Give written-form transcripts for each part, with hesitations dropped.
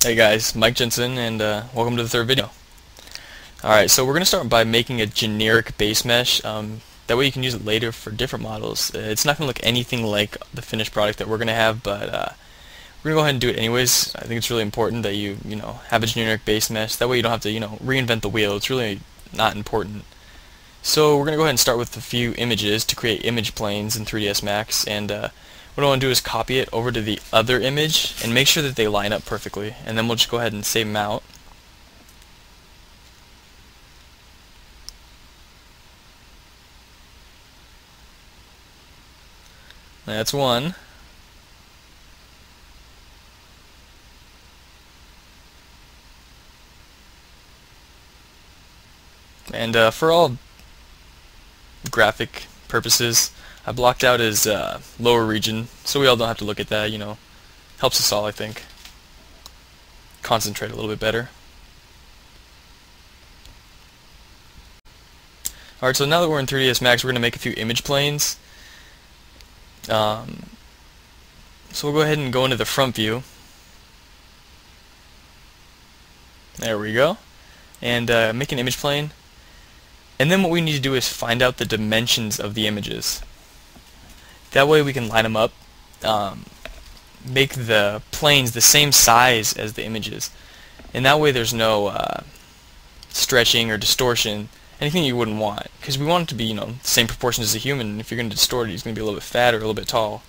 Hey guys, Mike Jensen, and welcome to the third video. Alright, so we're going to start by making a generic base mesh. That way you can use it later for different models. It's not going to look anything like the finished product that we're going to have, but we're going to go ahead and do it anyways. I think it's really important that you have a generic base mesh. That way you don't have to reinvent the wheel. It's really not important. So we're going to go ahead and start with a few images to create image planes in 3ds Max, and what I want to do is copy it over to the other image and make sure that they line up perfectly, and then we'll just go ahead and save them out. That's one. And for all graphic purposes, I blocked out his lower region, so we all don't have to look at that. Helps us all, I think, concentrate a little bit better. Alright, so now that we're in 3ds Max, we're going to make a few image planes. So we'll go ahead and go into the front view. There we go. And make an image plane. And then what we need to do is find out the dimensions of the images. That way we can line them up, make the planes the same size as the images. And that way there's no stretching or distortion, anything you wouldn't want. Because we want it to be, the same proportions as a human. If you're going to distort it, he's going to be a little bit fat or a little bit tall.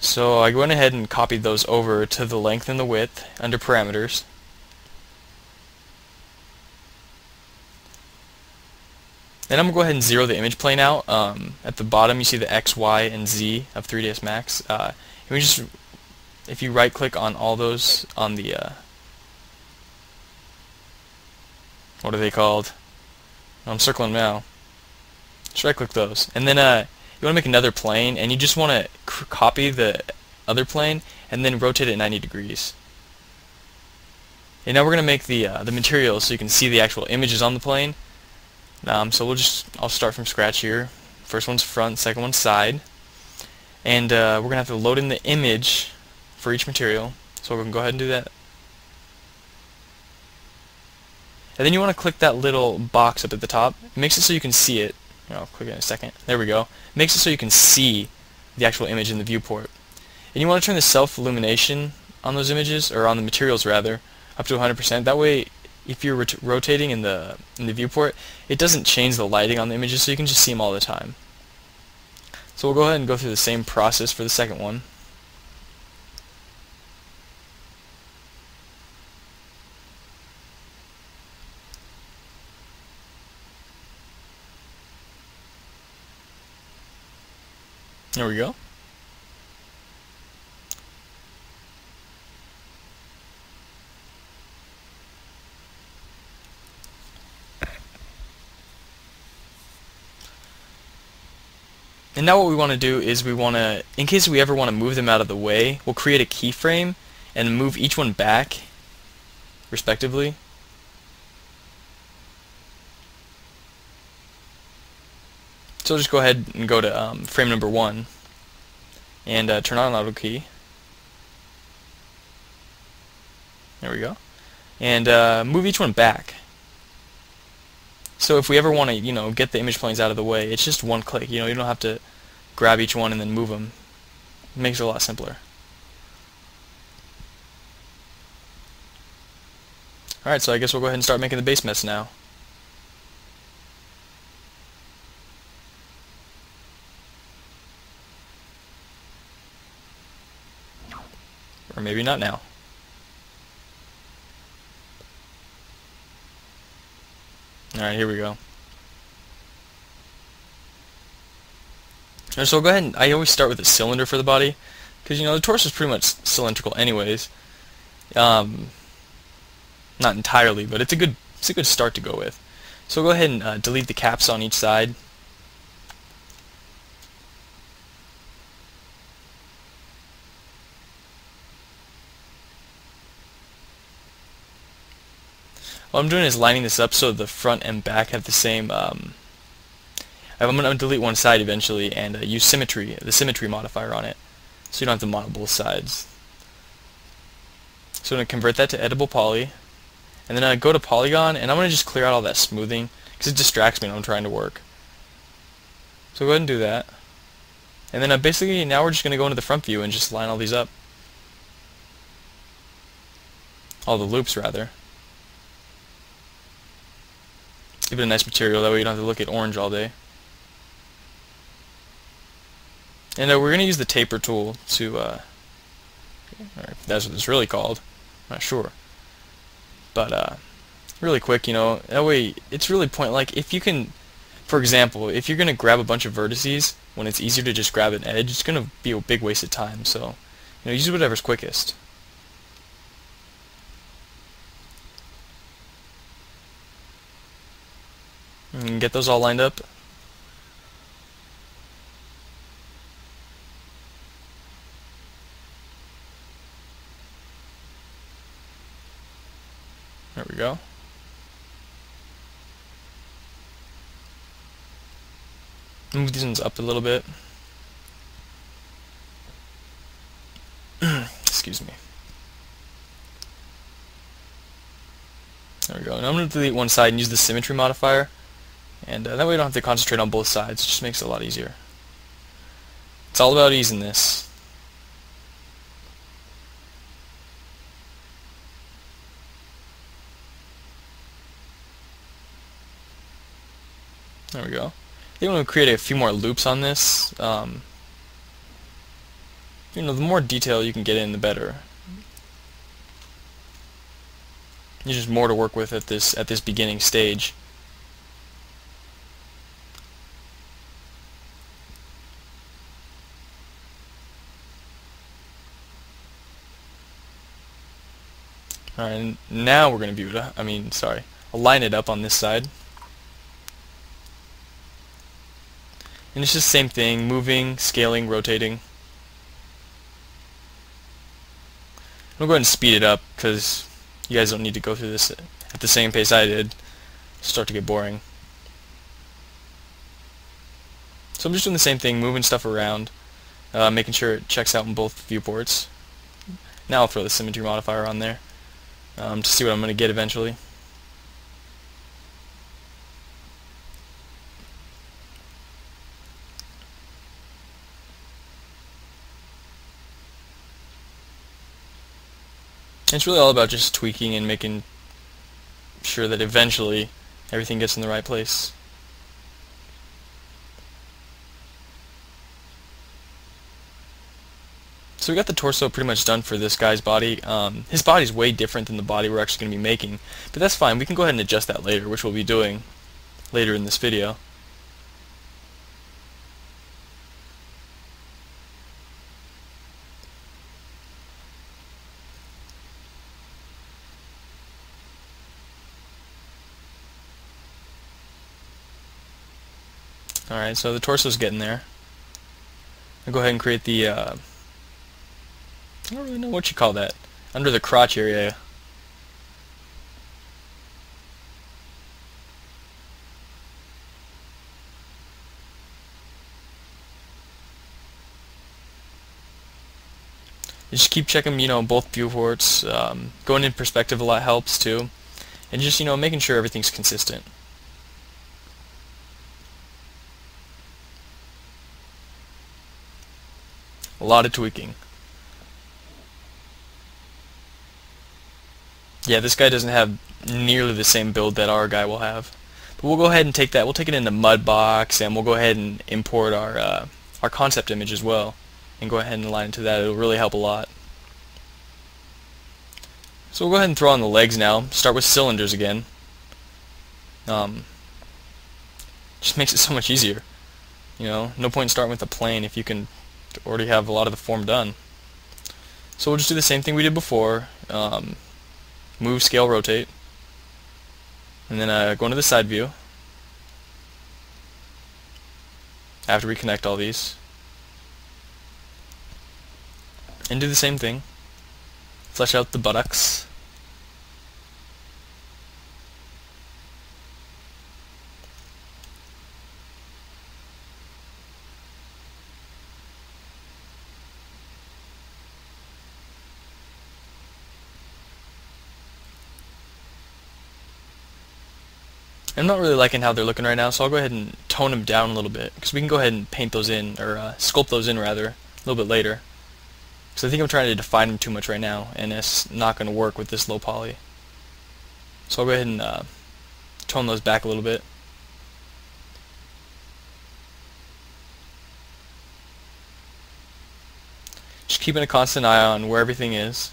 So I went ahead and copied those over to the length and the width under parameters. Then I'm going to go ahead and zero the image plane out. At the bottom you see the X, Y, and Z of 3ds Max. If you right click on all those on the, what are they called? I'm circling them now. Just right click those. And then you want to make another plane, and you just want to copy the other plane and then rotate it 90 degrees. And now we're going to make the material so you can see the actual images on the plane. So I'll start from scratch here. First one's front, second one's side. And we're going to have to load in the image for each material. So we're going to go ahead and do that. And then you want to click that little box up at the top. It makes it so you can see it. I'll click it in a second. There we go. It makes it so you can see the actual image in the viewport. And you want to turn the self-illumination on those images, or on the materials rather, up to 100%. That way, if you're rotating in the viewport, it doesn't change the lighting on the images, so you can just see them all the time. So we'll go ahead and go through the same process for the second one. There we go. And now what we want to do is in case we ever want to move them out of the way, we'll create a keyframe and move each one back, respectively. So I'll just go ahead and go to frame number 1 and turn on auto key. There we go. And move each one back. So if we ever want to, get the image planes out of the way, it's just one click. You don't have to grab each one and then move them. It makes it a lot simpler. Alright, so I guess we'll go ahead and start making the base mesh now. Or maybe not now. Alright, here we go. And so we'll go ahead and I always start with a cylinder for the body, because the torso is pretty much cylindrical anyways. Not entirely, but it's a good start to go with. So we'll go ahead and delete the caps on each side. What I'm doing is lining this up so the front and back have the same. I'm going to delete one side eventually and use symmetry, the symmetry modifier on it, so you don't have to model both sides. So I'm going to convert that to editable poly, and then I go to polygon, and I'm going to just clear out all that smoothing because it distracts me when I'm trying to work. So go ahead and do that. And then basically now we're just going to go into the front view and just line all these up. All the loops rather. Give it a nice material, that way you don't have to look at orange all day. And we're going to use the taper tool to, or that's what it's really called, I'm not sure. But really quick, you know, that way it's really like if you can, for example, if you're going to grab a bunch of vertices when it's easier to just grab an edge, it's going to be a big waste of time. So, you know, use whatever's quickest. And get those all lined up. There we go. Move these ones up a little bit. Excuse me. There we go. And I'm going to delete one side and use the symmetry modifier. And that way you don't have to concentrate on both sides. It just makes it a lot easier. It's all about easing this. There we go. You want to create a few more loops on this. You know, the more detail you can get in, the better. There's just more to work with at this beginning stage. Alright, and now we're going to view it. Align it up on this side. And it's just the same thing, moving, scaling, rotating. I'll go ahead and speed it up because you guys don't need to go through this at the same pace I did. It'll start to get boring. So I'm just doing the same thing, moving stuff around, making sure it checks out in both viewports. Now I'll throw the symmetry modifier on there to see what I'm going to get eventually. It's really all about just tweaking and making sure that eventually everything gets in the right place. So we got the torso pretty much done for this guy's body. His body's way different than the body we're actually going to be making, but that's fine. We can go ahead and adjust that later, which we'll be doing later in this video. Alright, so the torso's getting there. I'll go ahead and create the, I don't really know what you call that, under the crotch area. Just keep checking, you know, both viewports. Going in perspective a lot helps too. And just, you know, making sure everything's consistent. A lot of tweaking. Yeah, this guy doesn't have nearly the same build that our guy will have. But we'll go ahead and take that. We'll take it into Mudbox, and we'll go ahead and import our concept image as well, and go ahead and align it to that. It'll really help a lot. So we'll go ahead and throw on the legs now. Start with cylinders again. Just makes it so much easier. You know, no point in starting with a plane if you can already have a lot of the form done. So we'll just do the same thing we did before. Move, scale, rotate, and then go into the side view after we connect all these, and do the same thing. Flesh out the buttocks. I'm not really liking how they're looking right now, so I'll go ahead and tone them down a little bit, because we can go ahead and paint those in, or sculpt those in rather, a little bit later. Because I think I'm trying to define them too much right now, and it's not going to work with this low poly. So I'll go ahead and tone those back a little bit. Just keeping a constant eye on where everything is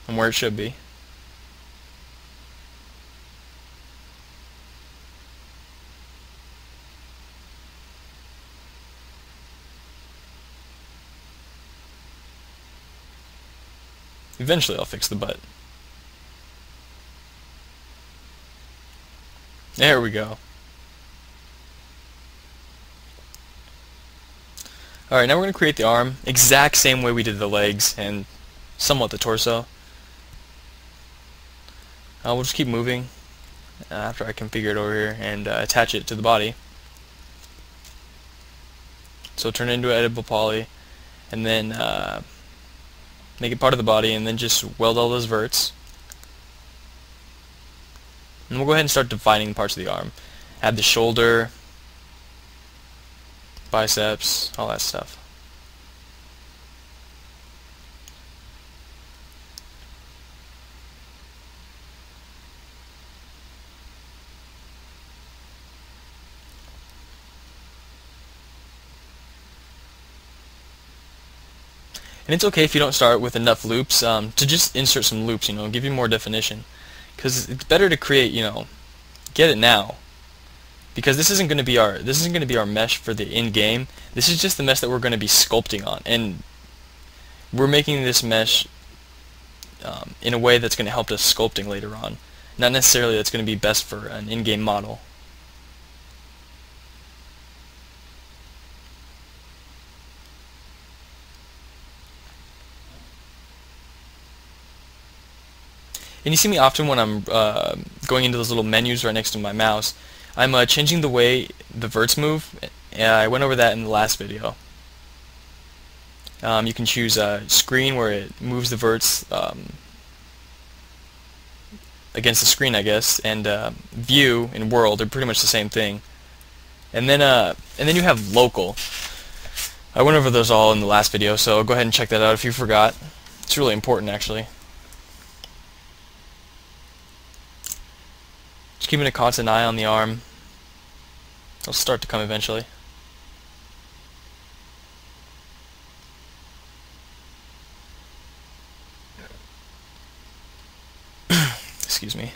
and where it should be. Eventually I'll fix the butt. There we go. Alright, now we're going to create the arm, exact same way we did the legs and somewhat the torso. We'll just keep moving after I configure it over here and attach it to the body. So turn it into an editable poly and then make it part of the body, and then just weld all those verts. And we'll go ahead and start defining parts of the arm. Add the shoulder, biceps, all that stuff. And it's okay if you don't start with enough loops, to just insert some loops, give you more definition. Because it's better to create, get it now. Because this isn't going to be our mesh for the in-game. This is just the mesh that we're going to be sculpting on, and we're making this mesh in a way that's going to help us sculpting later on. Not necessarily that's going to be best for an in-game model. And you see me often when I'm going into those little menus right next to my mouse. I'm changing the way the verts move. I went over that in the last video. You can choose screen, where it moves the verts against the screen, I guess, and view and world. They're pretty much the same thing. And then you have local. I went over those all in the last video, so go ahead and check that out if you forgot. It's really important, actually. Just keeping a constant eye on the arm. It'll start to come eventually. Excuse me.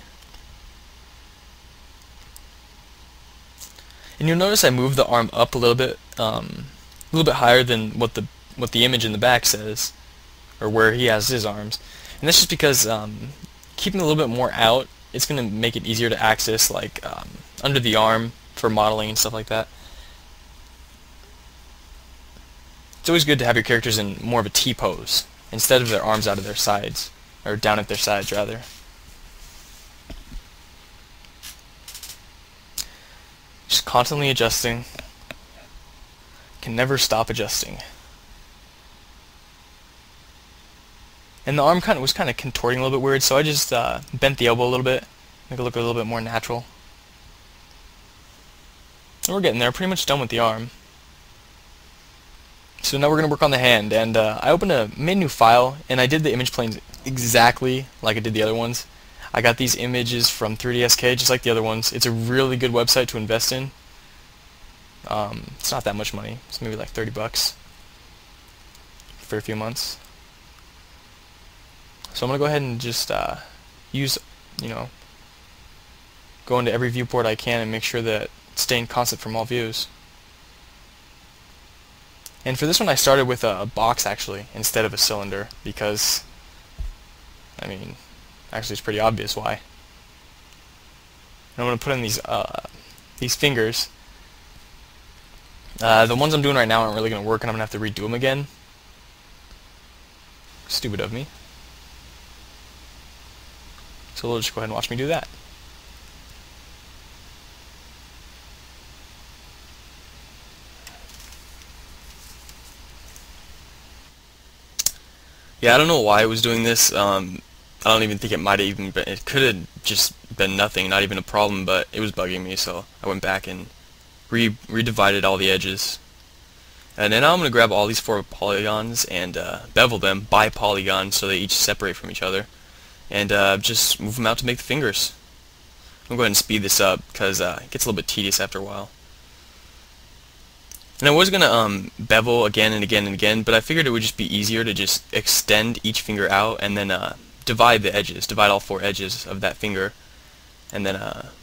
And you'll notice I moved the arm up a little bit higher than what the image in the back says, or where he has his arms. And that's just because keeping a little bit more out, it's going to make it easier to access, like under the arm for modeling and stuff like that. It's always good to have your characters in more of a T-pose instead of their arms out of their sides, or down at their sides rather. Just constantly adjusting. Can never stop adjusting. And the arm was kind of contorting a little bit weird, so I just bent the elbow a little bit, make it look a little bit more natural. And we're getting there, pretty much done with the arm. So now we're going to work on the hand, and I made a new file, and I did the image planes exactly like I did the other ones. I got these images from 3DSK, just like the other ones. It's a really good website to invest in. It's not that much money. It's maybe like 30 bucks for a few months. So I'm going to go ahead and just go into every viewport I can and make sure that it's staying constant from all views. And for this one I started with a box actually instead of a cylinder because, actually it's pretty obvious why. And I'm going to put in these fingers. The ones I'm doing right now aren't really going to work, and I'm going to have to redo them again. Stupid of me. So we'll just go ahead and watch me do that. Yeah, I don't know why it was doing this. I don't even think it might have even been, it could have just been nothing, not even a problem, but it was bugging me, so I went back and redivided all the edges. And then I'm going to grab all these 4 polygons and bevel them by polygon so they each separate from each other. And just move them out to make the fingers. I'm going to go ahead and speed this up because it gets a little bit tedious after a while. And I was going to bevel again and again and again, but I figured it would just be easier to just extend each finger out and then divide the edges, divide all 4 edges of that finger, and then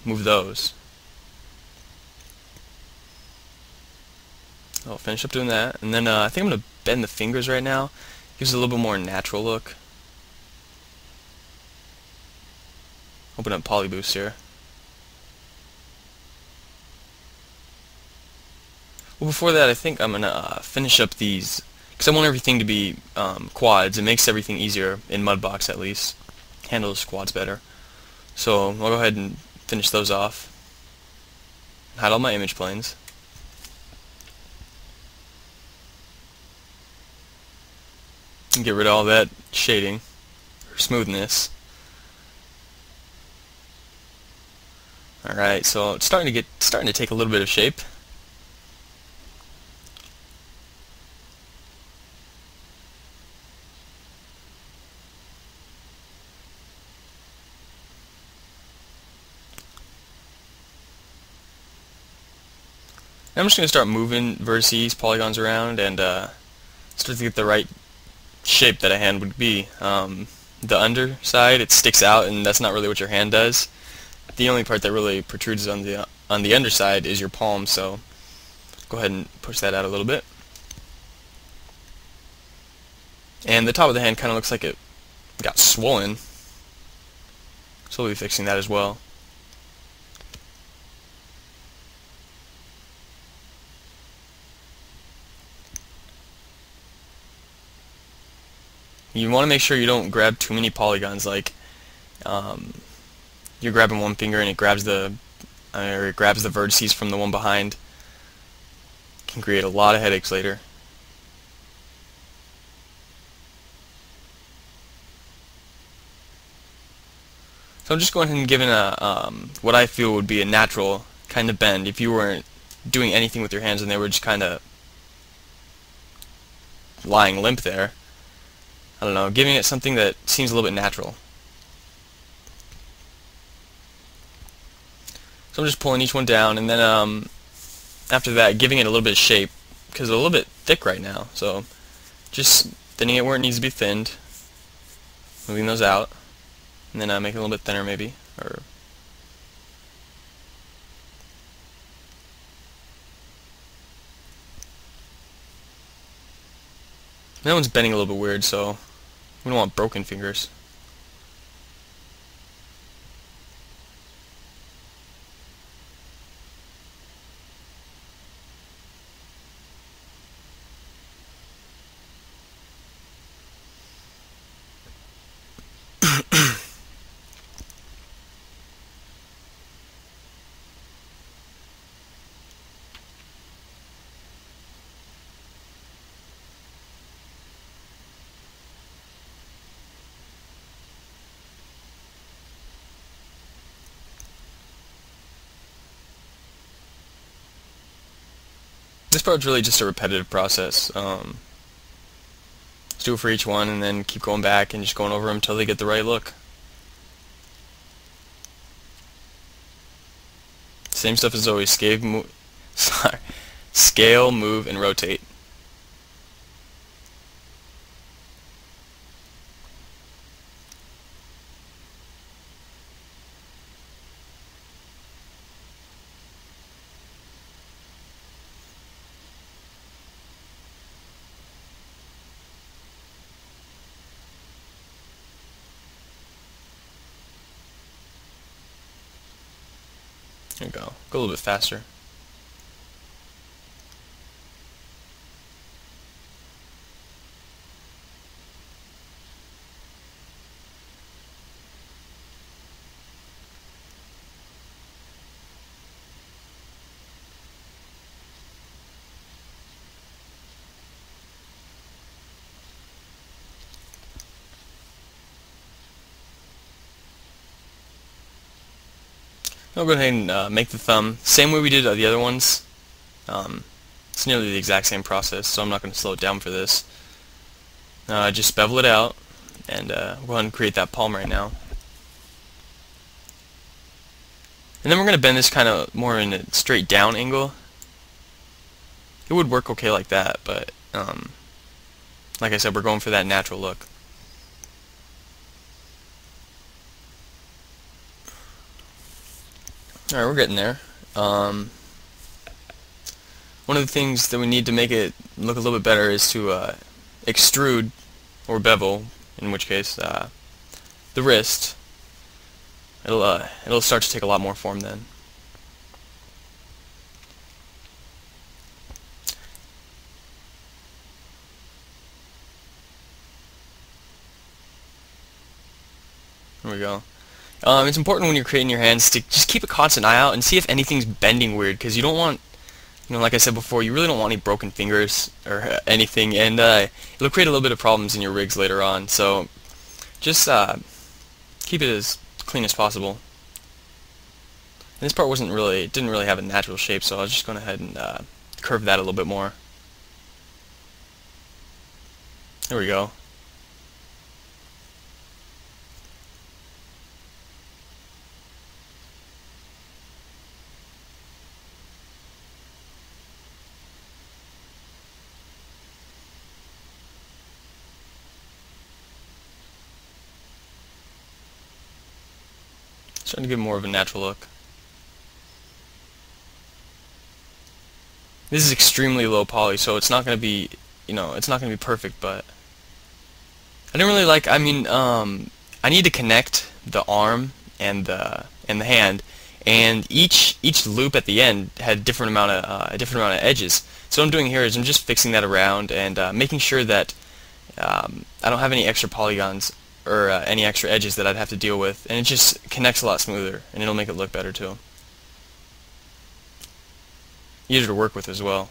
move those. I'll finish up doing that, and then I think I'm going to bend the fingers right now. Gives it a little bit more natural look. Open up Polyboost here. Well, before that, I think I'm going to finish up these, because I want everything to be quads. It makes everything easier, in Mudbox at least. Handles quads better. So I'll go ahead and finish those off. Hide all my image planes. And get rid of all that shading, or smoothness. Alright, so it's starting to take a little bit of shape. I'm just going to start moving vertices, polygons around, and start to get the right shape that a hand would be. The underside, it sticks out, and that's not really what your hand does. The only part that really protrudes on the underside is your palm, so go ahead and push that out a little bit. And the top of the hand kind of looks like it got swollen, so we'll be fixing that as well. You want to make sure you don't grab too many polygons, like you're grabbing one finger and it grabs the vertices from the one behind. Can create a lot of headaches later. So I'm just going ahead and giving a what I feel would be a natural kind of bend if you weren't doing anything with your hands and they were just kind of lying limp there. I don't know, giving it something that seems a little bit natural. So I'm just pulling each one down, and then after that, giving it a little bit of shape, because it's a little bit thick right now. So just thinning it where it needs to be thinned, moving those out, and then make it a little bit thinner maybe, or that one's bending a little bit weird, so we don't want broken fingers. This part's really just a repetitive process. Let's do it for each one and then keep going back and just going over them until they get the right look. Same stuff as always. Scale, move, and rotate. There we go. Go a little bit faster. I'll go ahead and make the thumb same way we did the other ones. Um, it's nearly the exact same process, so I'm not going to slow it down for this. Just bevel it out, and we'll go ahead and create that palm right now. And then we're going to bend this kind of more in a straight down angle. It would work okay like that, but like I said, we're going for that natural look. Alright, we're getting there. One of the things that we need to make it look a little bit better is to extrude, or bevel, in which case, the wrist. It'll start to take a lot more form then. There we go. It's important when you're creating your hands to just keep a constant eye out and see if anything's bending weird, because you don't want, like I said before, you really don't want any broken fingers or anything, and it'll create a little bit of problems in your rigs later on. So just keep it as clean as possible. And this part didn't really have a natural shape, so I was just going ahead and curve that a little bit more. There we go. Starting to give more of a natural look. This is extremely low poly, so it's not going to be, it's not going to be perfect, but I didn't really like, I need to connect the arm and the hand, and each loop at the end had a different amount of edges. So what I'm doing here is I'm just fixing that around and making sure that I don't have any extra polygons or any extra edges that I'd have to deal with, and it just connects a lot smoother, and it'll make it look better too. Easier to work with as well.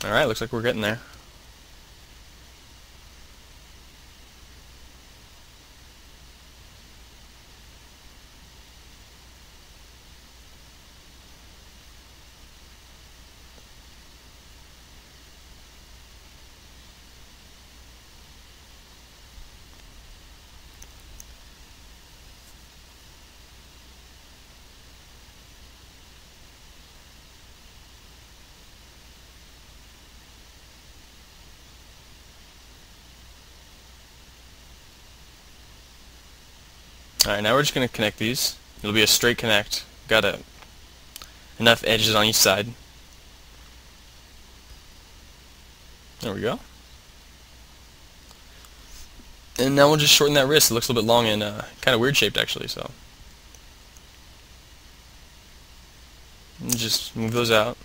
Alright, looks like we're getting there. Alright, now we're just going to connect these. It'll be a straight connect. Got enough edges on each side. There we go. And now we'll just shorten that wrist. It looks a little bit long and kind of weird shaped actually, so. And just move those out.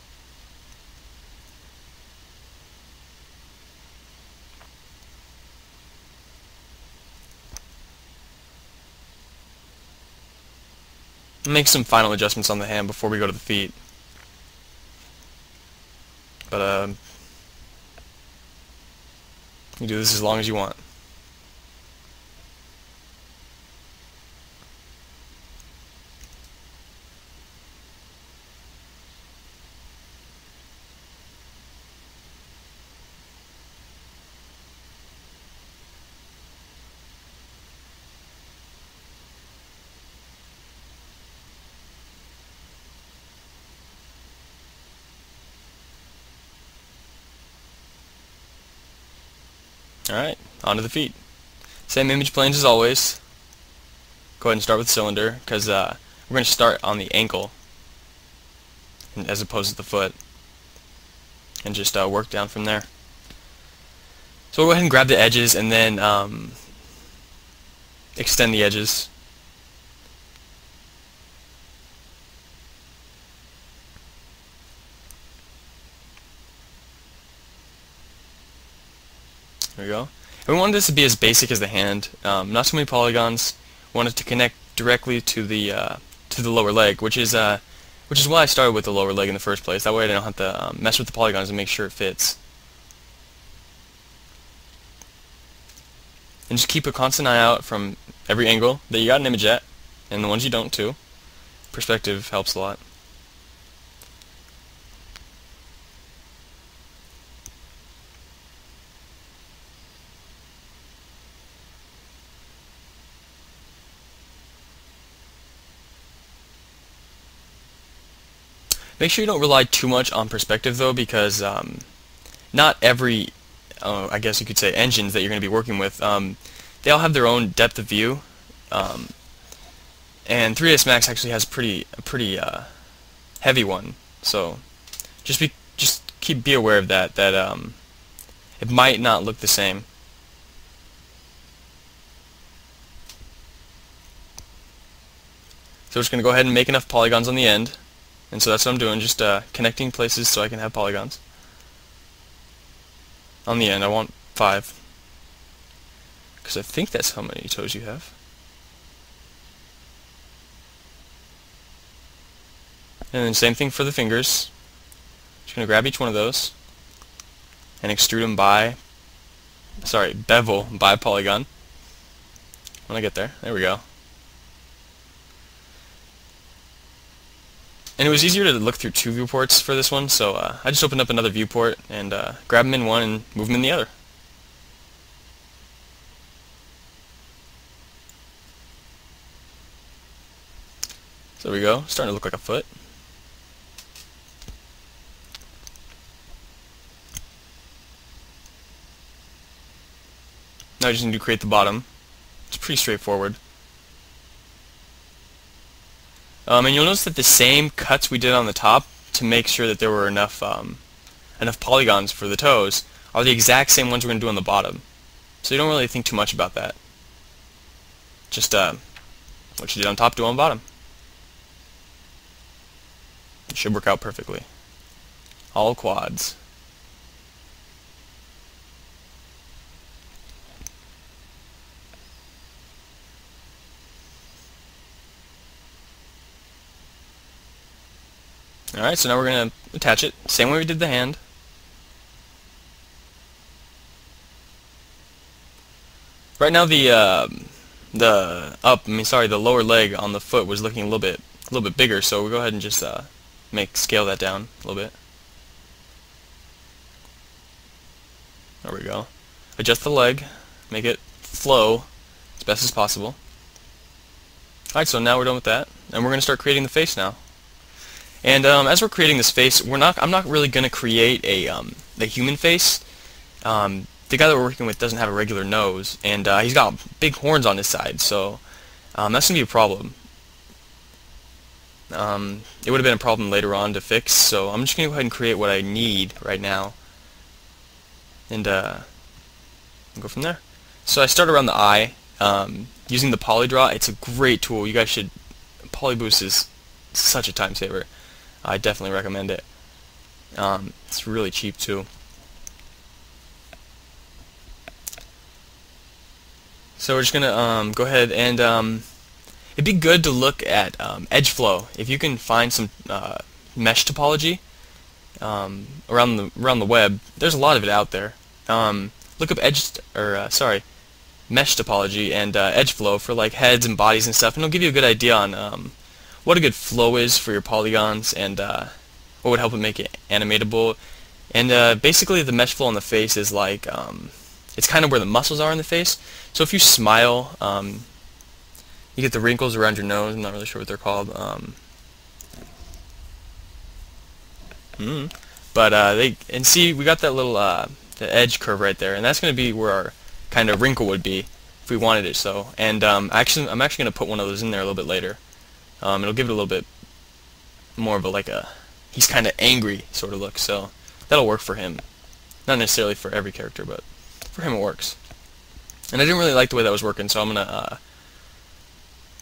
Make some final adjustments on the hand before we go to the feet. But you can do this as long as you want. Alright, on to the feet. Same image planes as always. Go ahead and start with cylinder, because we're going to start on the ankle as opposed to the foot, and just work down from there. So we'll go ahead and grab the edges and then extend the edges. There we go. And we wanted this to be as basic as the hand. Not too many polygons. We wanted to connect directly to the lower leg, which is which is why I started with the lower leg in the first place. That way I don't have to mess with the polygons and make sure it fits. And just keep a constant eye out from every angle that you got an image at, and the ones you don't too. Perspective helps a lot. Make sure you don't rely too much on perspective though, because not every, I guess you could say, engines that you're going to be working with, they all have their own depth of view, and 3ds Max actually has a pretty heavy one. So just be aware of that. It might not look the same. So we're just going to go ahead and make enough polygons on the end. And so that's what I'm doing, just connecting places so I can have polygons. On the end, I want 5. Because I think that's how many toes you have. And then same thing for the fingers. Just going to grab each one of those and extrude them bevel by polygon. When I get there. There we go. And it was easier to look through 2 viewports for this one, so I just opened up another viewport and grab them in one and move them in the other. So there we go, starting to look like a foot. Now I just need to create the bottom. It's pretty straightforward. And you'll notice that the same cuts we did on the top to make sure that there were enough polygons for the toes are the exact same ones we're going to do on the bottom. So you don't really think too much about that. Just what you did on top, do on bottom. It should work out perfectly. All quads. Alright, so now we're going to attach it, same way we did the hand. Right now the lower leg on the foot was looking a little bit bigger, so we'll go ahead and just scale that down a little bit. There we go. Adjust the leg, make it flow as best as possible. Alright, so now we're done with that, and we're going to start creating the face now. And as we're creating this face, I'm not really going to create a human face. The guy that we're working with doesn't have a regular nose, and he's got big horns on his side, so that's going to be a problem. It would have been a problem later on to fix, so I'm just going to go ahead and create what I need right now, and go from there. So I start around the eye, using the polydraw. It's a great tool. You guys should. Polyboost is such a time saver. I definitely recommend it. It's really cheap too. So we're just gonna go ahead and it'd be good to look at edge flow. If you can find some mesh topology around the web, there's a lot of it out there. Look up mesh topology and edge flow for like heads and bodies and stuff, and it'll give you a good idea on what a good flow is for your polygons and what would help it make it animatable. And basically the mesh flow on the face is like it's kind of where the muscles are in the face. So if you smile, you get the wrinkles around your nose. I'm not really sure what they're called. See, we got that little the edge curve right there, and that's going to be where our kind of wrinkle would be if we wanted it so. And I'm actually going to put one of those in there a little bit later. It'll give it a little bit more of a he's kind of angry sort of look, so that'll work for him. Not necessarily for every character, but for him it works. And I didn't really like the way that was working, so I'm gonna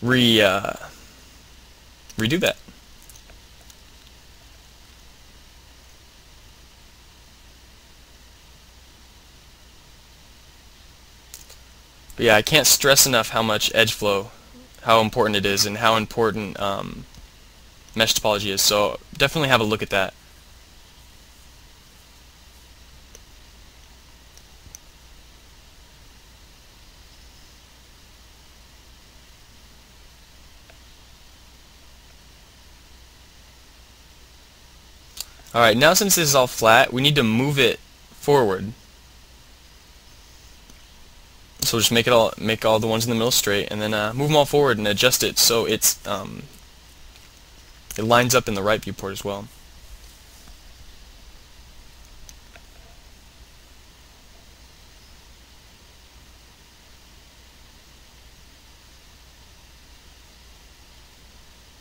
redo that. But yeah, I can't stress enough how much edge flow, how important it is, and how important mesh topology is, so definitely have a look at that. Alright, now since this is all flat, we need to move it forward. So we'll just make all the ones in the middle straight, and then move them all forward and adjust it so it lines up in the right viewport as well.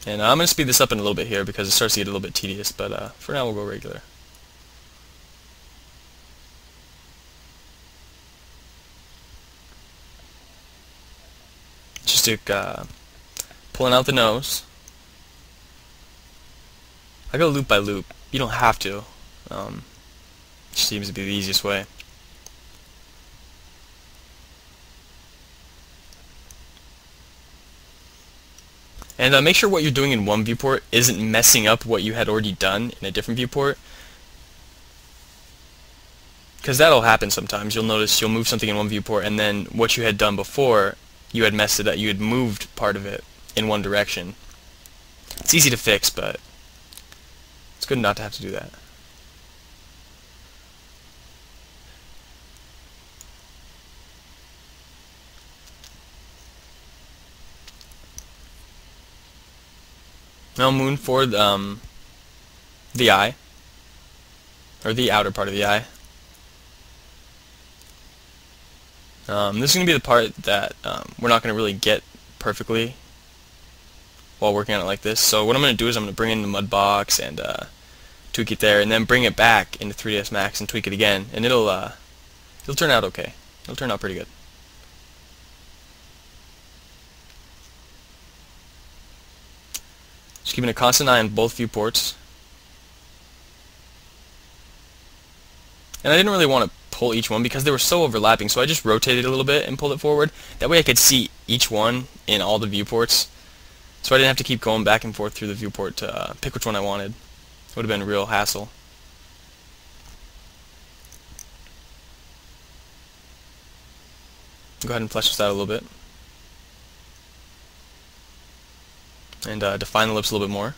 And I'm going to speed this up in a little bit here because it starts to get a little bit tedious, but for now we'll go regular. Just pulling out the nose. I go loop by loop. You don't have to. Seems to be the easiest way. And make sure what you're doing in one viewport isn't messing up what you had already done in a different viewport. Because that'll happen sometimes. You'll notice you'll move something in one viewport and then what you had done before, you had messed it up. You had moved part of it in one direction. It's easy to fix, but it's good not to have to do that. Now moon for the eye, or the outer part of the eye. This is going to be the part that we're not going to really get perfectly while working on it like this. So what I'm going to do is I'm going to bring in the Mudbox and tweak it there, and then bring it back into 3ds Max and tweak it again, and it'll turn out okay. It'll turn out pretty good. Just keeping a constant eye on both viewports. And I didn't really want to pull each one because they were so overlapping, so I just rotated a little bit and pulled it forward. That way I could see each one in all the viewports, so I didn't have to keep going back and forth through the viewport to pick which one I wanted. It would have been a real hassle. Go ahead and flesh this out a little bit. And define the lips a little bit more.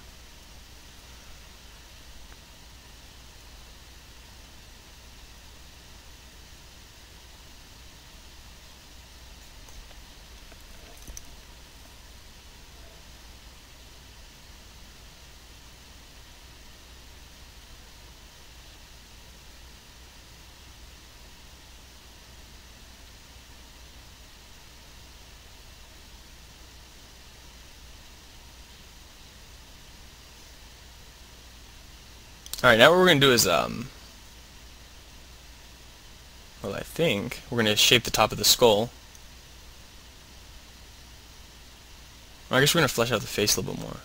Alright, now what we're going to do is, well, I think we're going to shape the top of the skull. Well, I guess we're going to flesh out the face a little bit more.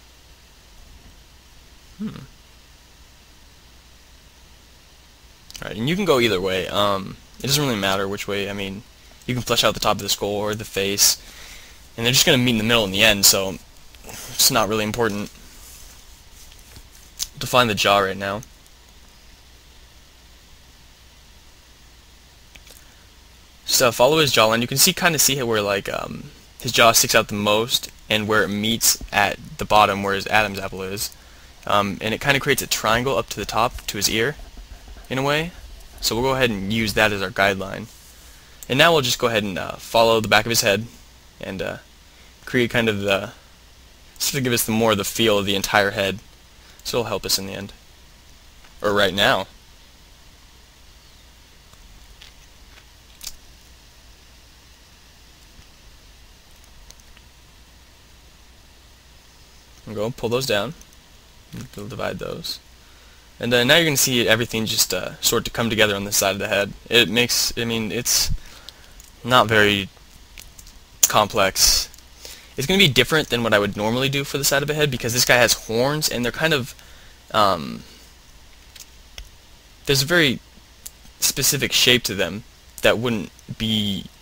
Alright, and you can go either way. It doesn't really matter which way. I mean, you can flesh out the top of the skull or the face, and they're just going to meet in the middle in the end, so it's not really important. Define the jaw right now. So follow his jawline. You can kind of see where like his jaw sticks out the most, and where it meets at the bottom where his Adam's apple is, and it kind of creates a triangle up to the top to his ear, in a way. So we'll go ahead and use that as our guideline. And now we'll just go ahead and follow the back of his head and create kind of the, just to give us more of the feel of the entire head. So it'll help us in the end. Or right now. And go pull those down. We'll divide those. And now you're going to see everything just sort to come together on this side of the head. It makes, I mean, it's not very complex. It's going to be different than what I would normally do for the side of a head because this guy has horns and they're kind of, there's a very specific shape to them that wouldn't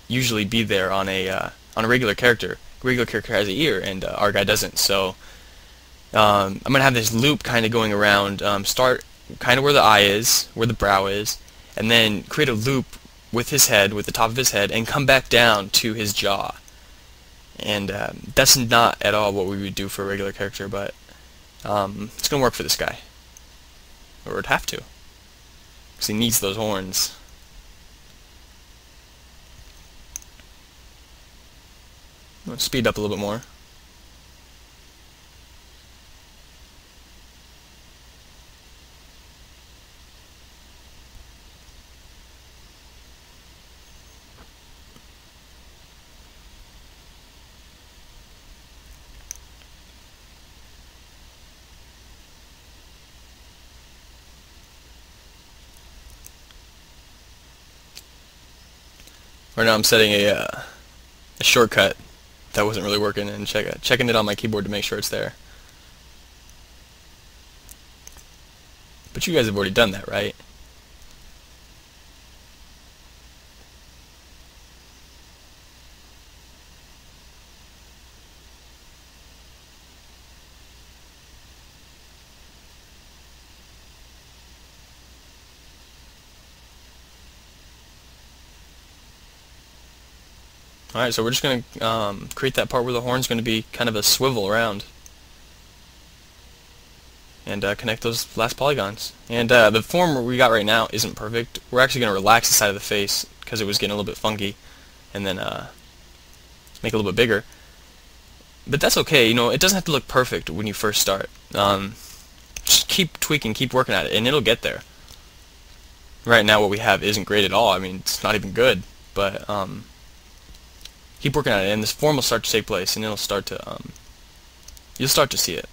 usually be there on a regular character. A regular character has an ear and our guy doesn't, so I'm going to have this loop kind of going around, start kind of where the eye is, where the brow is, and then create a loop with his head, with the top of his head, and come back down to his jaw. And that's not at all what we would do for a regular character, but it's going to work for this guy. Or it'd have to, because he needs those horns. Let's speed up a little bit more. Right now I'm setting a shortcut that wasn't really working and checking it on my keyboard to make sure it's there. But you guys have already done that, right? Alright, so we're just going to create that part where the horn's going to be kind of a swivel around. And connect those last polygons. And the form we got right now isn't perfect. We're actually going to relax the side of the face because it was getting a little bit funky. And then make it a little bit bigger. But that's okay, you know, it doesn't have to look perfect when you first start. Just keep tweaking, keep working at it, and it'll get there. Right now what we have isn't great at all. I mean, it's not even good. But keep working at it, and this form will start to take place, and it'll start to you'll start to see it.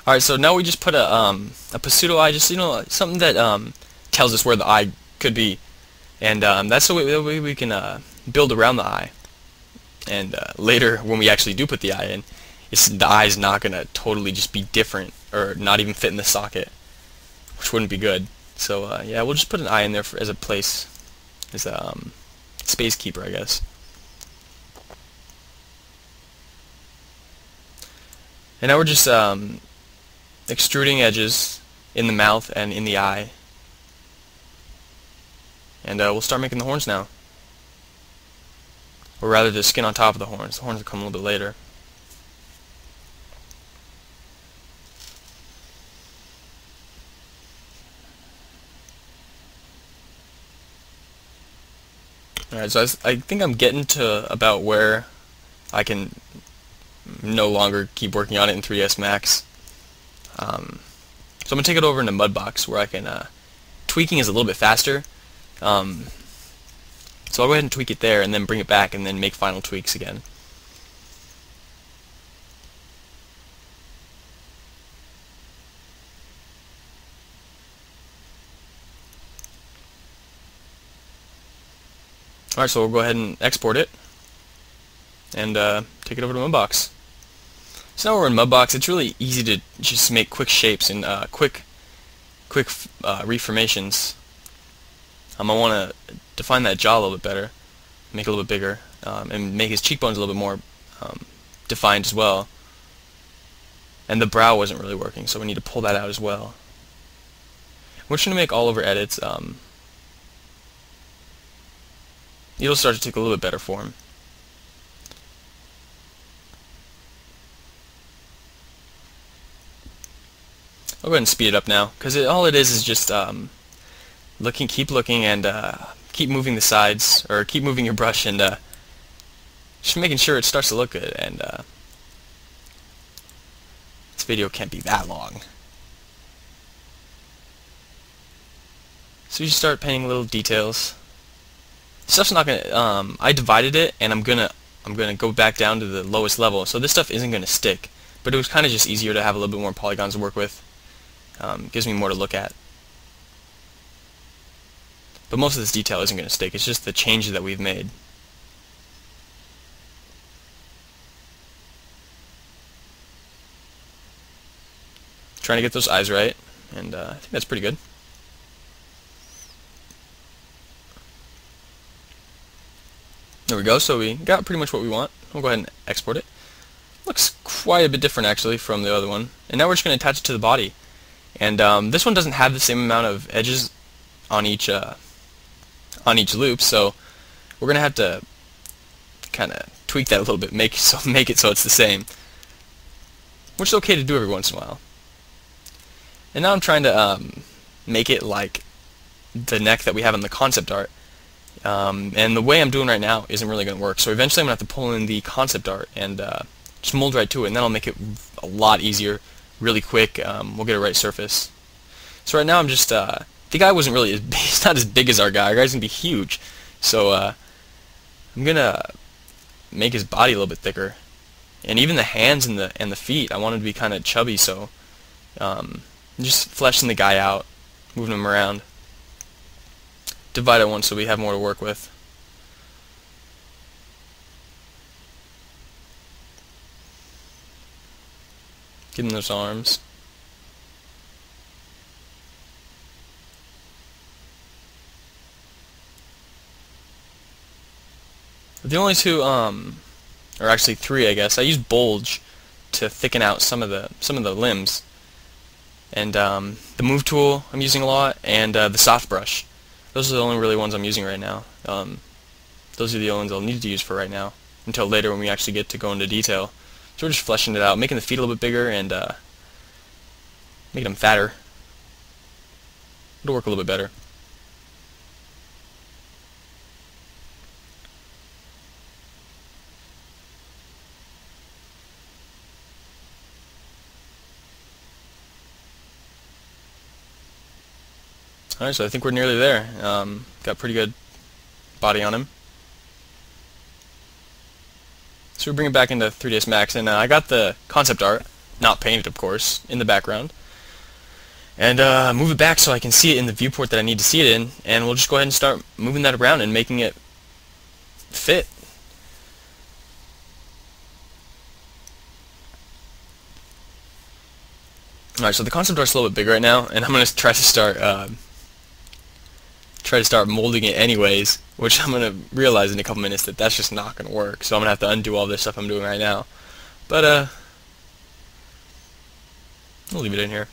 Alright, so now we just put a pseudo eye, just, you know, something that tells us where the eye could be, and that's the way we can build around the eye. And later, when we actually do put the eye in, the eye's not going to totally just be different, or not even fit in the socket, which wouldn't be good. So yeah, we'll just put an eye in there as a place, as a space keeper, I guess. And now we're just extruding edges in the mouth and in the eye. And we'll start making the horns now. Or rather, the skin on top of the horns. The horns will come a little bit later. Alright, so I think I'm getting to about where I can no longer keep working on it in 3ds Max. So I'm going to take it over into Mudbox, where I can, tweaking is a little bit faster. So I'll go ahead and tweak it there, and then bring it back, and then make final tweaks again. Alright, so we'll go ahead and export it, and take it over to Mudbox. So now we're in Mudbox. It's really easy to just make quick shapes and quick reformations. I want to define that jaw a little bit better, make it a little bit bigger, and make his cheekbones a little bit more defined as well. And the brow wasn't really working, so we need to pull that out as well. We're just going to make all over edits. It'll start to take a little bit better form. I'll go ahead and speed it up now, because all it is just keep looking, and keep moving the sides, or keep moving your brush, and just making sure it starts to look good. And this video can't be that long, so you just start painting little details. Stuff's not gonna. I divided it, and I'm gonna go back down to the lowest level, so this stuff isn't gonna stick. But it was kind of just easier to have a little bit more polygons to work with. Gives me more to look at. But most of this detail isn't going to stick. It's just the changes that we've made. Trying to get those eyes right, and I think that's pretty good. we go, so we got pretty much what we want. We'll go ahead and export it. Looks quite a bit different actually from the other one. And now we're just going to attach it to the body. And this one doesn't have the same amount of edges on each loop, so we're going to have to kind of tweak that a little bit, make it so it's the same, which is okay to do every once in a while. And now I'm trying to make it like the neck that we have in the concept art. And the way I'm doing right now isn't really going to work, so eventually I'm going to have to pull in the concept art and just mold right to it, and then I'll make it a lot easier, really quick. We'll get a right surface. So right now I'm just, the guy wasn't really, he's not as big as our guy. Our guy's going to be huge. So I'm going to make his body a little bit thicker. And even the hands and the feet, I want him to be kind of chubby, so just fleshing the guy out, moving him around. Divide it once so we have more to work with. Give him those arms. The only two, or actually three, I guess. I use bulge to thicken out some of the limbs, and the move tool I'm using a lot, and the soft brush. Those are the only really ones I'm using right now. Those are the only ones I'll need to use for right now, until later when we actually get to go into detail. So we're just fleshing it out, making the feet a little bit bigger and making them fatter. It'll work a little bit better. Alright, so I think we're nearly there. Got pretty good body on him. So we bring it back into 3ds Max, and I got the concept art, not painted of course, in the background. And move it back so I can see it in the viewport that I need to see it in, and we'll just go ahead and start moving that around and making it fit. Alright, so the concept art's a little bit big right now, and I'm going to try to start molding it anyways, which I'm going to realize in a couple minutes that that's just not going to work, so I'm going to have to undo all this stuff I'm doing right now. But we'll leave it in here.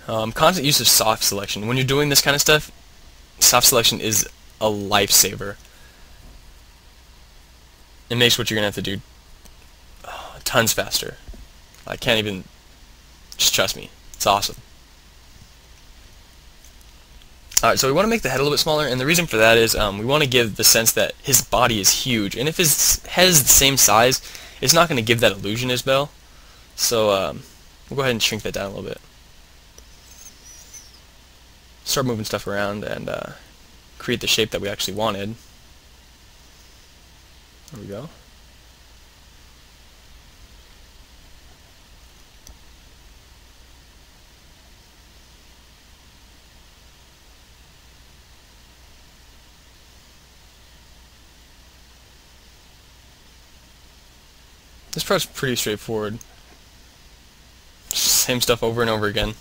Constant use of soft selection. When you're doing this kind of stuff, soft selection is a lifesaver. It makes what you're going to have to do tons faster. I can't even, just trust me, it's awesome. Alright, so we want to make the head a little bit smaller, and the reason for that is we want to give the sense that his body is huge, and if his head is the same size, it's not going to give that illusion as well. So we'll go ahead and shrink that down a little bit. Start moving stuff around and create the shape that we actually wanted. There we go. This part's pretty straightforward. Same stuff over and over again.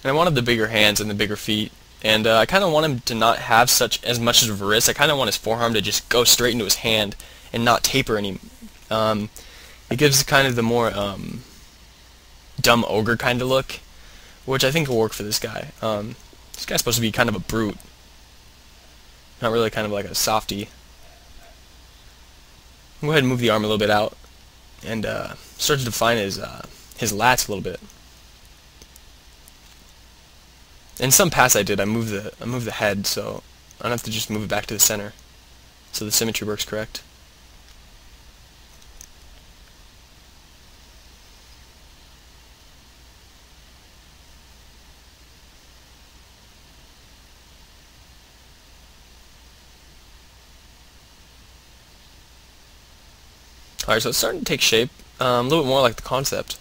And I wanted the bigger hands and the bigger feet, and I kind of want him to not have as much of a wrist. I kind of want his forearm to just go straight into his hand and not taper any. It gives kind of the more dumb ogre kind of look, which I think will work for this guy. This guy's supposed to be kind of a brute, not really kind of like a softie. Go ahead and move the arm a little bit out, and start to define his lats a little bit. In some pass I did, I moved the head, so I don't have to just move it back to the center, so the symmetry works correct. Alright, so it's starting to take shape, a little bit more like the concept.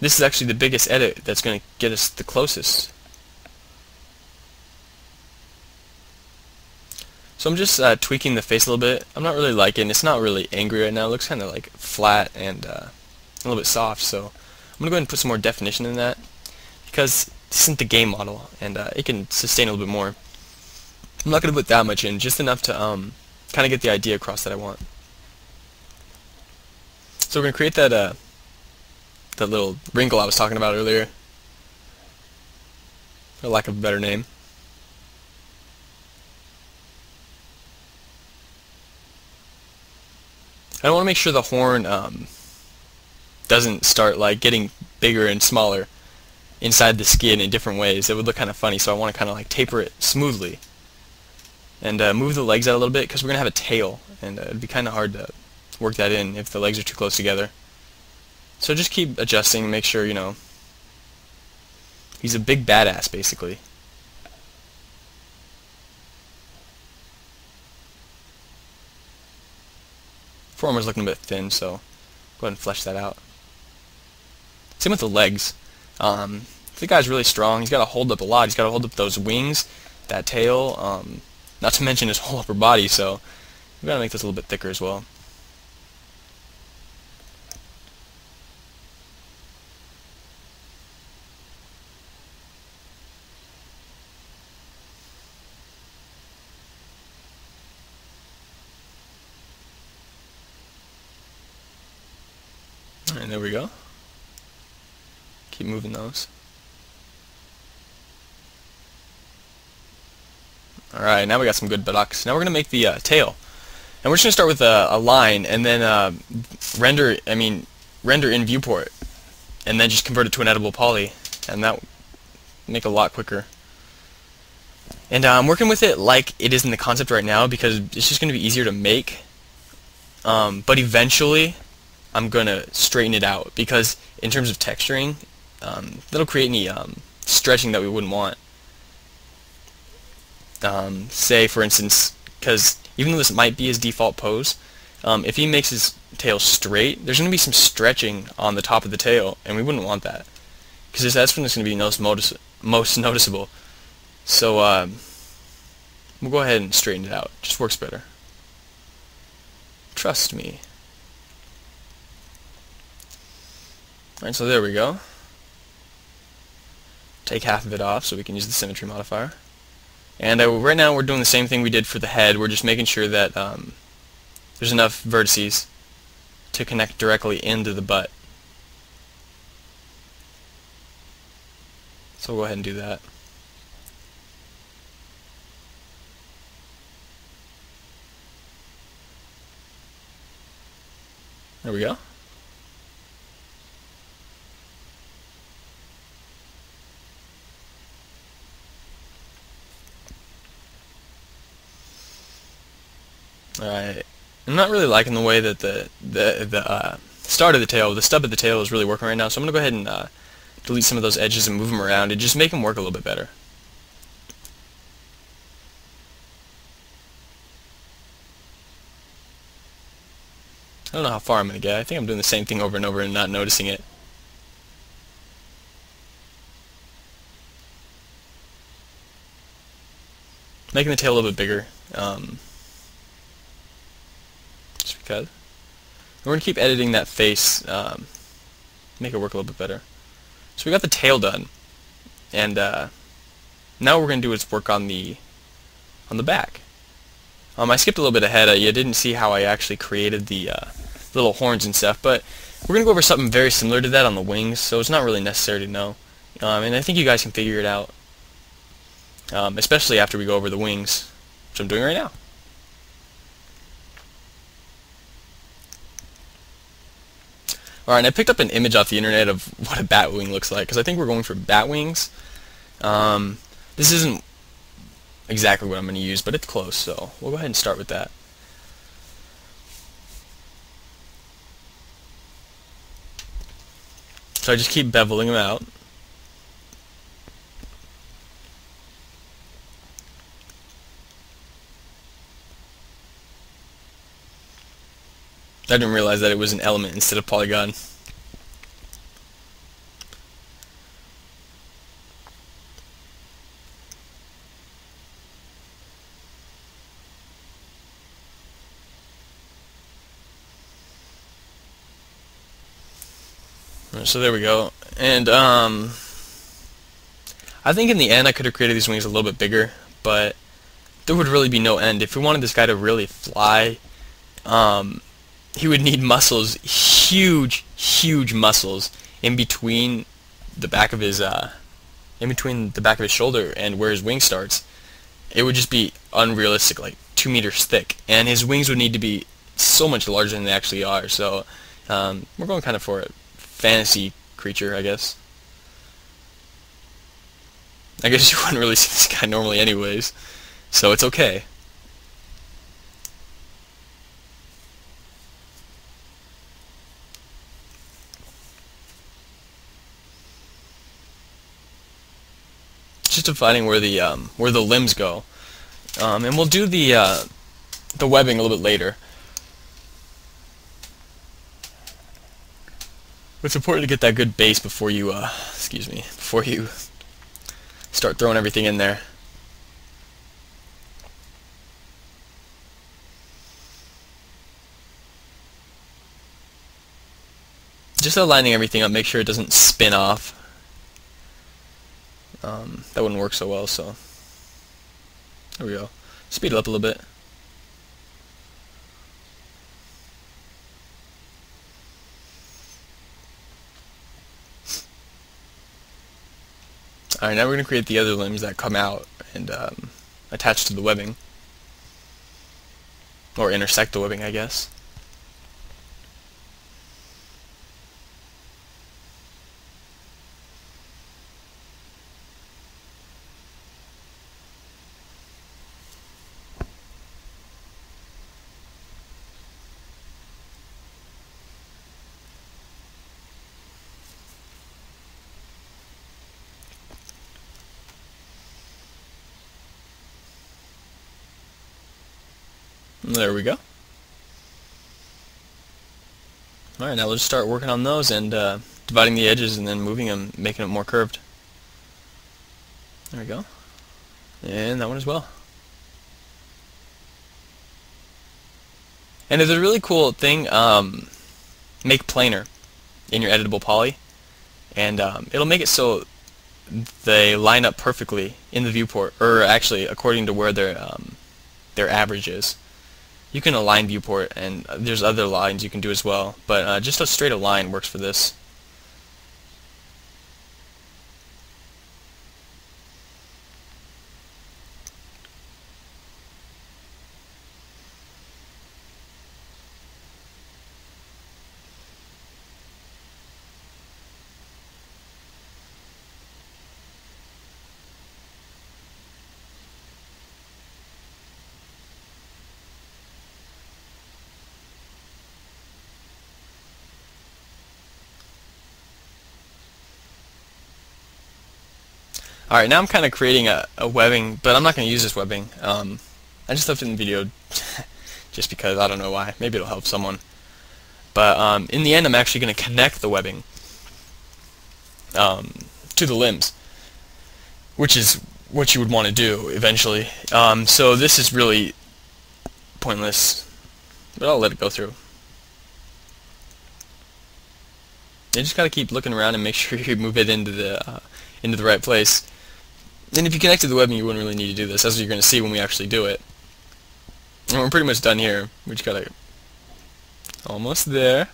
This is actually the biggest edit that's going to get us the closest. So I'm just tweaking the face a little bit. I'm not really liking. It's not really angry right now. It looks kind of like flat and a little bit soft. So I'm gonna go ahead and put some more definition in that because this isn't the game model, and it can sustain a little bit more. I'm not gonna put that much in, just enough to kind of get the idea across that I want. So we're gonna create that that little wrinkle I was talking about earlier, for lack of a better name. I want to make sure the horn doesn't start like getting bigger and smaller inside the skin in different ways. It would look kind of funny, so I want to kind of like taper it smoothly and move the legs out a little bit because we're gonna have a tail, and it'd be kind of hard to work that in if the legs are too close together. So just keep adjusting and make sure, you know, he's a big badass basically. Forearm is looking a bit thin, so go ahead and flesh that out. Same with the legs. The guy's really strong. He's got to hold up a lot. He's got to hold up those wings, that tail, not to mention his whole upper body, so we've got to make this a little bit thicker as well. And there we go. Keep moving those. Alright, now we got some good buttocks. Now we're going to make the tail. And we're just going to start with a line and then render in viewport. And then just convert it to an editable poly. And that will make it a lot quicker. And I'm working with it like it is in the concept right now because it's just going to be easier to make. But eventually I'm going to straighten it out because in terms of texturing, that'll create any stretching that we wouldn't want. Say, for instance, because even though this might be his default pose, if he makes his tail straight, there's going to be some stretching on the top of the tail, and we wouldn't want that because that's when it's going to be most noticeable. So we'll go ahead and straighten it out. Just works better. Trust me. Alright, so there we go. Take half of it off so we can use the symmetry modifier. And right now we're doing the same thing we did for the head. We're just making sure that there's enough vertices to connect directly into the butt. So we'll go ahead and do that. There we go. Alright, I'm not really liking the way that the start of the tail, the stub of the tail is really working right now, so I'm going to go ahead and delete some of those edges and move them around and just make them work a little bit better. I don't know how far I'm going to get. I think I'm doing the same thing over and over and not noticing it. Making the tail a little bit bigger. Just because. And we're going to keep editing that face, make it work a little bit better. So we got the tail done. And now what we're going to do is work on the back. I skipped a little bit ahead. You didn't see how I actually created the little horns and stuff, but we're going to go over something very similar to that on the wings, so it's not really necessary to know. And I think you guys can figure it out, especially after we go over the wings, which I'm doing right now. Alright, and I picked up an image off the internet of what a bat wing looks like, because I think we're going for bat wings. This isn't exactly what I'm going to use, but it's close, so we'll go ahead and start with that. So I just keep beveling them out. I didn't realize that it was an element instead of polygon. So there we go. And I think in the end I could have created these wings a little bit bigger, but there would really be no end. If we wanted this guy to really fly, he would need muscles, huge muscles in between the back of his shoulder and where his wing starts. It would just be unrealistic, like 2 meters thick, and his wings would need to be so much larger than they actually are. So we're going kind of for a fantasy creature, I guess. I guess you wouldn't really see this guy normally anyways, so it's okay. Just defining where the limbs go, and we'll do the webbing a little bit later. It's important to get that good base before you before you start throwing everything in there. Just aligning everything up, make sure it doesn't spin off. That wouldn't work so well, so there we go. Speed it up a little bit. Alright, now we're going to create the other limbs that come out and attach to the webbing. Or intersect the webbing, I guess. There we go. Alright, now let's start working on those and dividing the edges and then moving them, making it more curved. There we go. And that one as well. And it's a really cool thing, make planar in your editable poly, and it'll make it so they line up perfectly in the viewport, or actually according to where their average is. You can align viewport, and there's other lines you can do as well, but just a straight line works for this. Alright, now I'm kind of creating a webbing, but I'm not going to use this webbing. I just left it in the video just because, I don't know why. Maybe it'll help someone. But in the end, I'm actually going to connect the webbing to the limbs, which is what you would want to do eventually. So this is really pointless, but I'll let it go through. You just got to keep looking around and make sure you move it into the right place. And if you connected the webbing, you wouldn't really need to do this, as you're going to see when we actually do it. And we're pretty much done here. We just gotta almost there.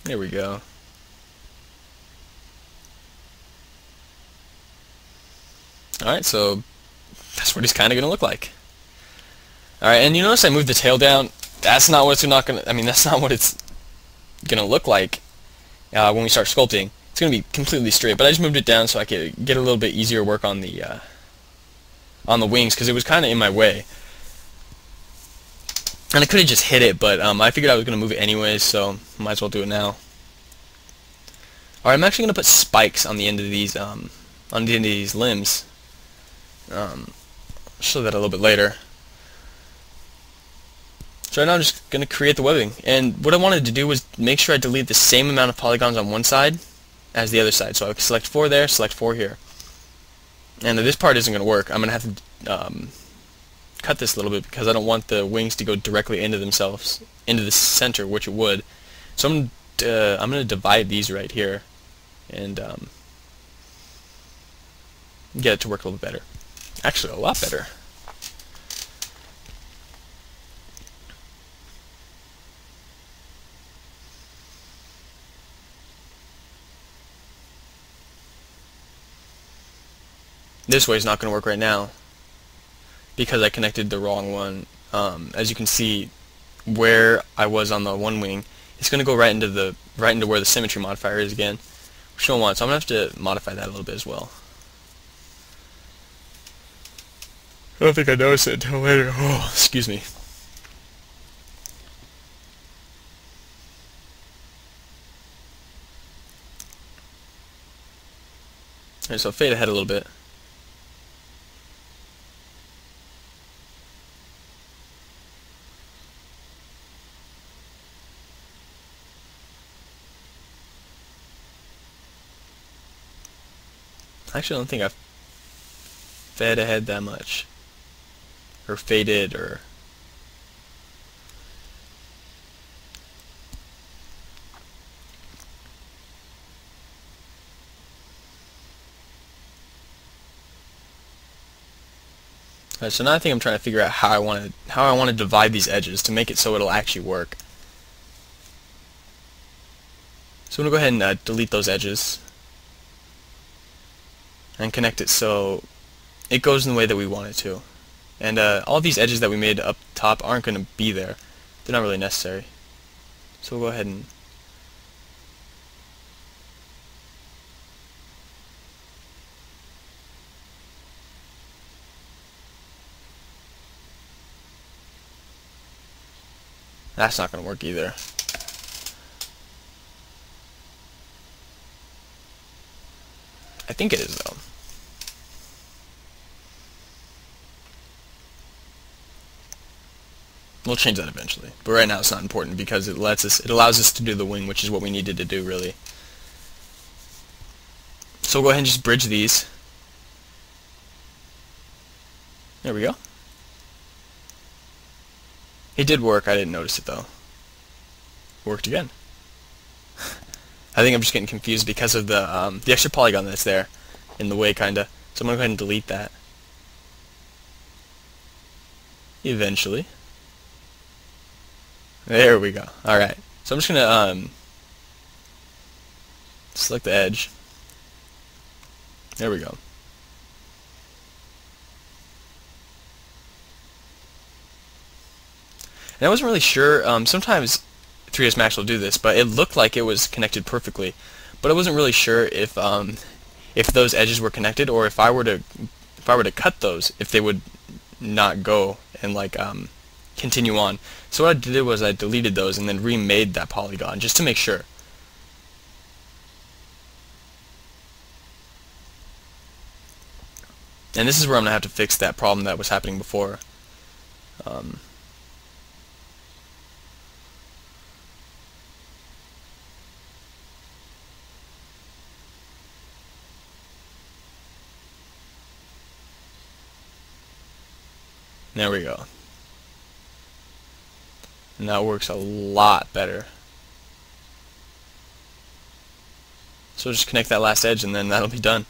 There we go. Alright, so that's what he's kind of going to look like. Alright, and you notice I moved the tail down. That's not what that's not what it's going to look like when we start sculpting. It's going to be completely straight, but I just moved it down so I could get a little bit easier work on the wings, because it was kind of in my way. And I could have just hit it, but I figured I was going to move it anyways, so might as well do it now. Alright, I'm actually going to put spikes on the end of these limbs. I'll show that a little bit later. So right now I'm just going to create the webbing, and what I wanted to do was make sure I delete the same amount of polygons on one side as the other side. So I select 4 there, select 4 here. And this part isn't going to work. I'm going to have to cut this a little bit because I don't want the wings to go directly into themselves, into the center, which it would. So I'm going to gonna divide these right here and get it to work a little bit better. Actually, a lot better. This way is not going to work right now because I connected the wrong one. As you can see, where I was on the one wing, it's going to go right into where the symmetry modifier is again, which I don't want. So I'm going to have to modify that a little bit as well. I don't think I noticed it until later. Oh, excuse me. Alright, so fade ahead a little bit. Actually, I don't think I've fed ahead that much. Or faded, or... Alright, so now I think I'm trying to figure out how I want to divide these edges to make it so it'll actually work. So I'm going to go ahead and delete those edges and connect it so it goes in the way that we want it to. And all these edges that we made up top aren't going to be there. They're not really necessary. So we'll go ahead and... That's not going to work either. I think it is, though. We'll change that eventually, but right now it's not important because it allows us to do the wing, which is what we needed to do, really. So we'll go ahead and just bridge these. There we go. It did work. I didn't notice it though. Worked again. I think I'm just getting confused because of the extra polygon that's there in the way, kinda. So I'm gonna go ahead and delete that. Eventually. There we go. Alright. So I'm just gonna select the edge. There we go. And I wasn't really sure, sometimes 3ds Max will do this, but it looked like it was connected perfectly. But I wasn't really sure if those edges were connected, or if I were to cut those, if they would not go and like continue on. So what I did was I deleted those and then remade that polygon just to make sure. And this is where I'm gonna have to fix that problem that was happening before. There we go. And that works a lot better. So just connect that last edge and then that'll be done.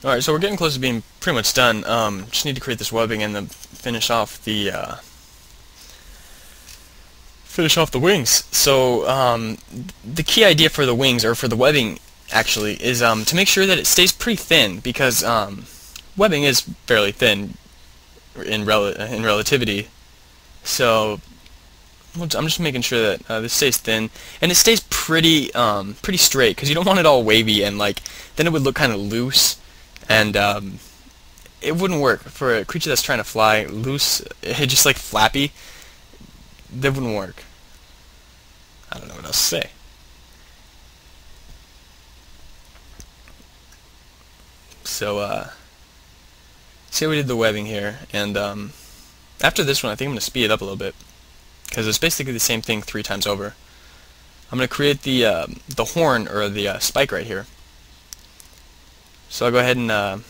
Alright, so we're getting close to being pretty much done. Just need to create this webbing and then finish off the wings. So the key idea for the wings, or for the webbing actually, is to make sure that it stays pretty thin, because webbing is fairly thin in relativity. So I'm just making sure that this stays thin and it stays pretty straight, because you don't want it all wavy and like then it would look kind of loose. And it wouldn't work for a creature that's trying to fly loose, just like flappy. That wouldn't work. I don't know what else to say. So see how we did the webbing here, and After this one, I think I'm going to speed it up a little bit, because it's basically the same thing 3 times over. I'm going to create the horn, or the spike right here. So I'll go ahead and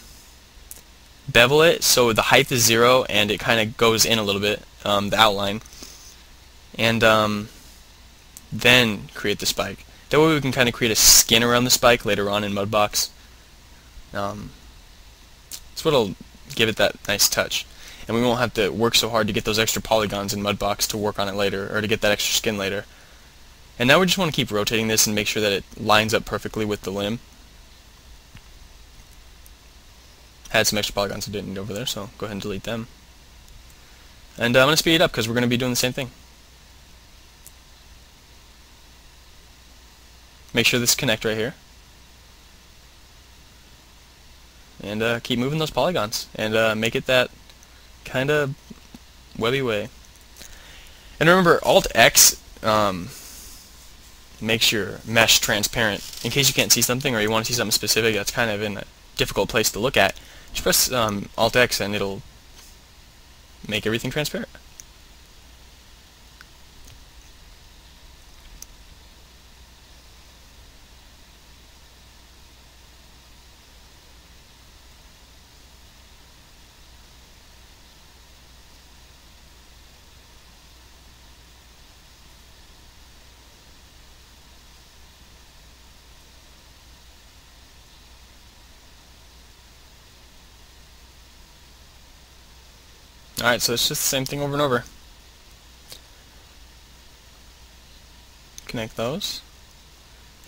bevel it so the height is 0 and it kind of goes in a little bit, the outline, and then create the spike. That way we can kind of create a skin around the spike later on in Mudbox. That's what'll give it that nice touch, and we won't have to work so hard to get those extra polygons in Mudbox to work on it later, or to get that extra skin later. And now we just want to keep rotating this and make sure that it lines up perfectly with the limb. Had some extra polygons I didn't need over there, so go ahead and delete them. And I'm going to speed it up because we're going to be doing the same thing. Make sure this connect right here. And keep moving those polygons. And make it that kind of webby way. And remember, Alt-X makes your mesh transparent. In case you can't see something or you want to see something specific that's kind of in a difficult place to look at, just press Alt-X and it'll make everything transparent. Alright, so it's just the same thing over and over. Connect those,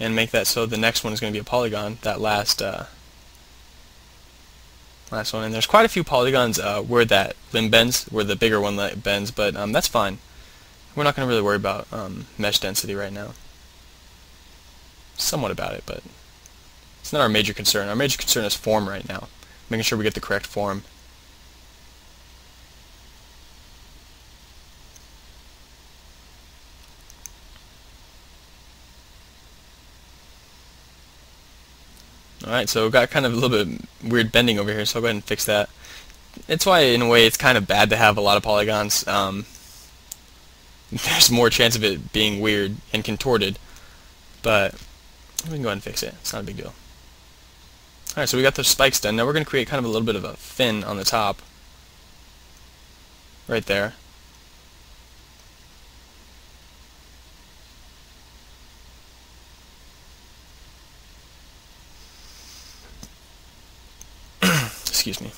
and make that so the next one is going to be a polygon, that last one. And there's quite a few polygons where that limb bends, where the bigger one bends, but that's fine. We're not going to really worry about mesh density right now. Somewhat about it, but it's not our major concern. Our major concern is form right now, making sure we get the correct form. Alright, so we've got kind of a little bit weird bending over here, so I'll go ahead and fix that. It's why, in a way, it's kind of bad to have a lot of polygons. There's more chance of it being weird and contorted, but we can go ahead and fix it. It's not a big deal. Alright, so we got those spikes done. Now we're going to create kind of a little bit of a fin on the top. Right there. Excuse me.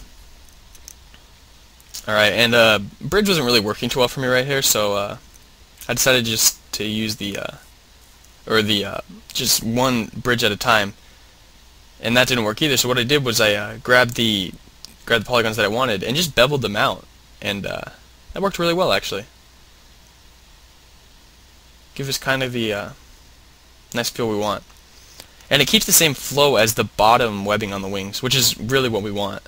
Alright, and bridge wasn't really working too well for me right here, so I decided just to use just one bridge at a time, and that didn't work either. So what I did was I grabbed the polygons that I wanted and just beveled them out, and that worked really well actually. Give us kind of the nice feel we want. And it keeps the same flow as the bottom webbing on the wings, which is really what we want.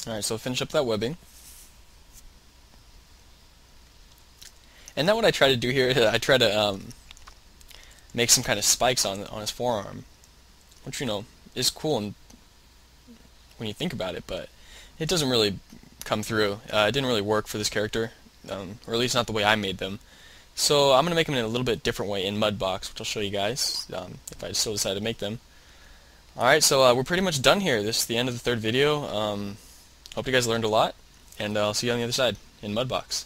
Alright, so finish up that webbing. And now what I try to do here is I try to make some kind of spikes on his forearm, which, you know, is cool and when you think about it, but it doesn't really come through. It didn't really work for this character, or at least not the way I made them. So I'm going to make them in a little bit different way in Mudbox, which I'll show you guys if I still decide to make them. Alright, so we're pretty much done here. This is the end of the third video. Hope you guys learned a lot, and I'll see you on the other side in Mudbox.